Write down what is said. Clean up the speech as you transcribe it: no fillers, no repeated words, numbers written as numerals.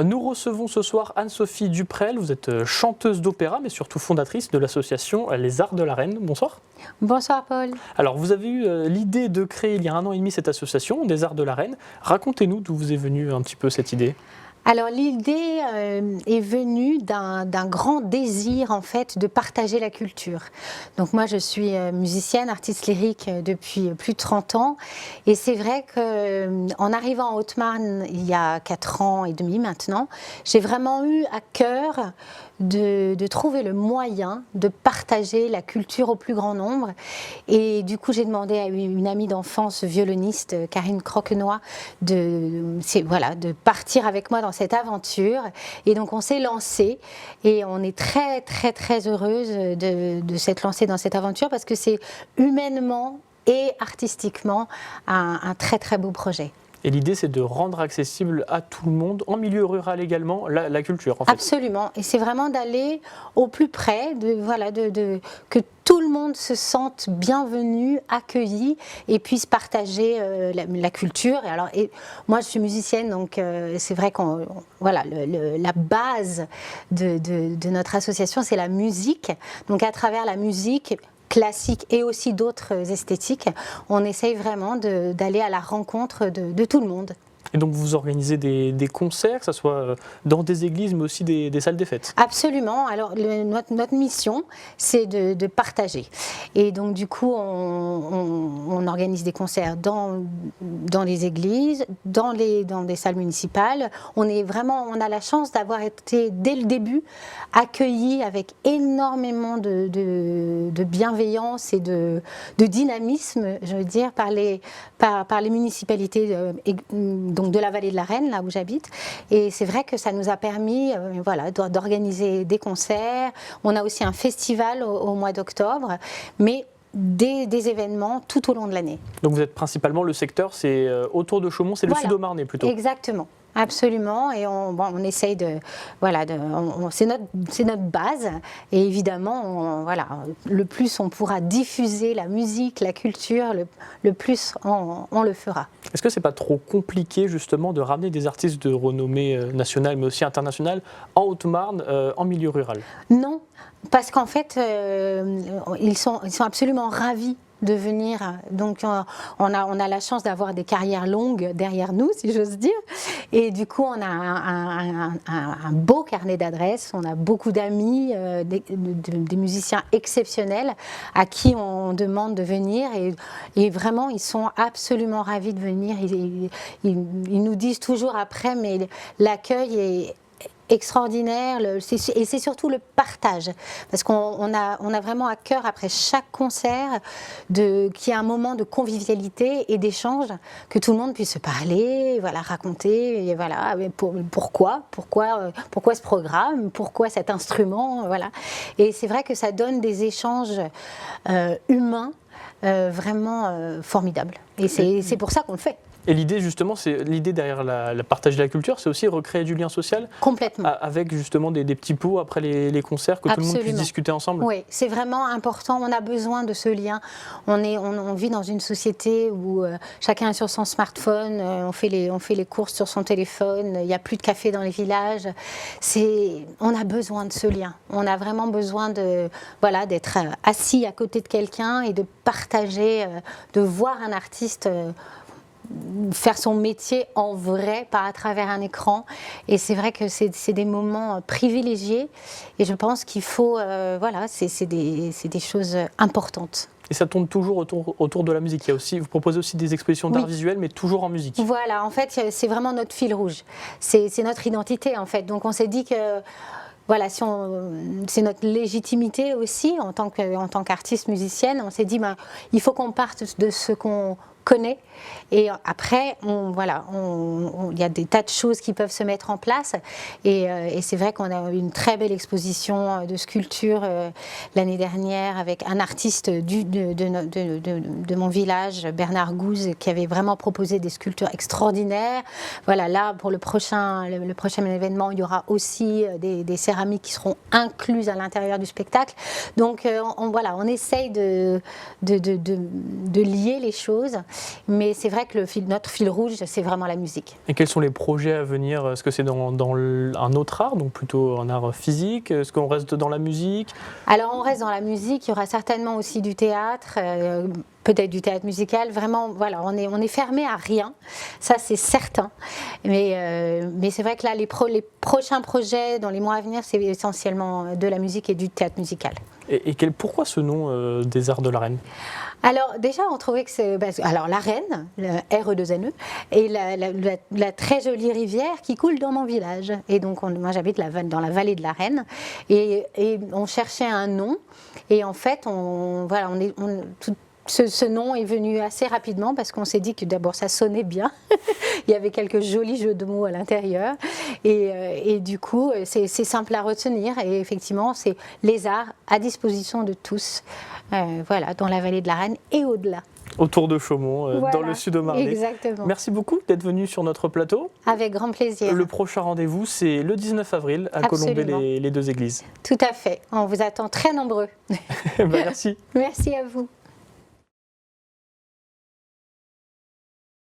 Nous recevons ce soir Anne-Sophie Duprel. Vous êtes chanteuse d'opéra, mais surtout fondatrice de l'association Les Arts de la Reine. Bonsoir. Bonsoir Paul. Alors, vous avez eu l'idée de créer il y a 1 an et demi cette association des Arts de la Reine. Racontez-nous d'où vous est venue un petit peu cette idée. Alors l'idée est venue d'un grand désir en fait de partager la culture. Donc moi je suis musicienne, artiste lyrique depuis plus de 30 ans et c'est vrai qu'en arrivant en Haute-Marne il y a 4 ans et demi maintenant, j'ai vraiment eu à cœur de trouver le moyen de partager la culture au plus grand nombre. Et du coup, j'ai demandé à une amie d'enfance violoniste, Karine Croquenoy, de partir avec moi dans cette aventure. Et donc, on s'est lancé et on est très, très, très heureuse de s'être lancée dans cette aventure parce que c'est humainement et artistiquement un très, très beau projet. Et l'idée, c'est de rendre accessible à tout le monde, en milieu rural également, la culture, en fait. Absolument. Et c'est vraiment d'aller au plus près, que tout le monde se sente bienvenu, accueilli et puisse partager la culture. Moi, je suis musicienne, donc c'est vrai que la base de notre association, c'est la musique. Donc, à travers la musique classique et aussi d'autres esthétiques, on essaye vraiment d'aller à la rencontre de tout le monde. Et donc vous organisez des concerts, que ce soit dans des églises, mais aussi des salles des fêtes? Absolument. Alors notre mission, c'est de partager. Et donc du coup, on organise des concerts dans les églises, dans des salles municipales. On a la chance d'avoir été, dès le début, accueillis avec énormément de bienveillance et de dynamisme, je veux dire, par les municipalités donc de la vallée de la Reine, là où j'habite. Et c'est vrai que ça nous a permis d'organiser des concerts. On a aussi un festival au mois d'octobre, mais des événements tout au long de l'année. Donc vous êtes principalement, le secteur, c'est autour de Chaumont, c'est le Sud-Marnais plutôt. Exactement. Absolument, et on essaye c'est notre base, et évidemment, le plus on pourra diffuser la musique, la culture, le plus on le fera. Est-ce que c'est pas trop compliqué justement de ramener des artistes de renommée nationale, mais aussi internationale, en Haute-Marne, en milieu rural? Non, parce qu'en fait, ils sont absolument ravis de venir. Donc on a la chance d'avoir des carrières longues derrière nous, si j'ose dire, et du coup on a un beau carnet d'adresses, on a beaucoup d'amis, des musiciens exceptionnels à qui on demande de venir, et vraiment ils sont absolument ravis de venir. Ils nous disent toujours après, mais l'accueil est extraordinaire, et c'est surtout le partage, parce qu'on a vraiment à cœur, après chaque concert, qu'il y ait un moment de convivialité et d'échange, que tout le monde puisse se parler, raconter, et pourquoi ce programme, pourquoi cet instrument, et c'est vrai que ça donne des échanges humains vraiment formidables, et c'est pour ça qu'on le fait. Et l'idée justement, c'est l'idée derrière la partage de la culture, c'est aussi recréer du lien social. Complètement. Avec justement des petits pots après les concerts, que Absolument. Tout le monde puisse discuter ensemble. Oui, c'est vraiment important. On a besoin de ce lien. On vit dans une société où chacun est sur son smartphone, on fait les courses sur son téléphone, il n'y a plus de café dans les villages. On a besoin de ce lien. On a vraiment besoin d'être assis à côté de quelqu'un et de partager, de voir un artiste faire son métier en vrai, pas à travers un écran. Et c'est vrai que c'est des moments privilégiés, et je pense qu'il faut, c'est des choses importantes. Et ça tourne toujours autour de la musique. Vous proposez aussi des expositions d'art visuel, mais toujours en musique. Voilà, en fait, c'est vraiment notre fil rouge. C'est notre identité, en fait. Donc on s'est dit que c'est notre légitimité aussi en tant qu'artiste musicienne. On s'est dit, il faut qu'on parte de ce qu'on connaît, et après il y a des tas de choses qui peuvent se mettre en place, et c'est vrai qu'on a eu une très belle exposition de sculpture l'année dernière avec un artiste de mon village, Bernard Gouze, qui avait vraiment proposé des sculptures extraordinaires. Là pour le prochain événement, il y aura aussi des céramiques qui seront incluses à l'intérieur du spectacle. Donc on essaye de lier les choses. Mais c'est vrai que notre fil rouge, c'est vraiment la musique. Et quels sont les projets à venir? Est-ce que c'est dans un autre art, donc plutôt un art physique? Est-ce qu'on reste dans la musique? Alors on reste dans la musique, il y aura certainement aussi du théâtre, peut-être du théâtre musical. Vraiment, voilà, on est fermé à rien, ça c'est certain. Mais c'est vrai que là, les prochains projets dans les mois à venir, c'est essentiellement de la musique et du théâtre musical. Et pourquoi ce nom des Arts de la Reine? Alors déjà, on trouvait que c'est... Alors la Reine, le RE2NE, et la très jolie rivière qui coule dans mon village. Et donc moi j'habite dans la vallée de la Reine, et on cherchait un nom. Et en fait, ce nom est venu assez rapidement parce qu'on s'est dit que d'abord ça sonnait bien, il y avait quelques jolis jeux de mots à l'intérieur et du coup c'est simple à retenir et effectivement c'est les arts à disposition de tous, voilà, dans la vallée de la Reine et au-delà. Autour de Chaumont, Voilà, dans le Sud-Marnais. Exactement. Merci beaucoup d'être venu sur notre plateau. Avec grand plaisir. Le prochain rendez-vous, c'est le 19 avril à Absolument. Colombey les deux églises. Tout à fait, on vous attend très nombreux. Merci. Merci à vous.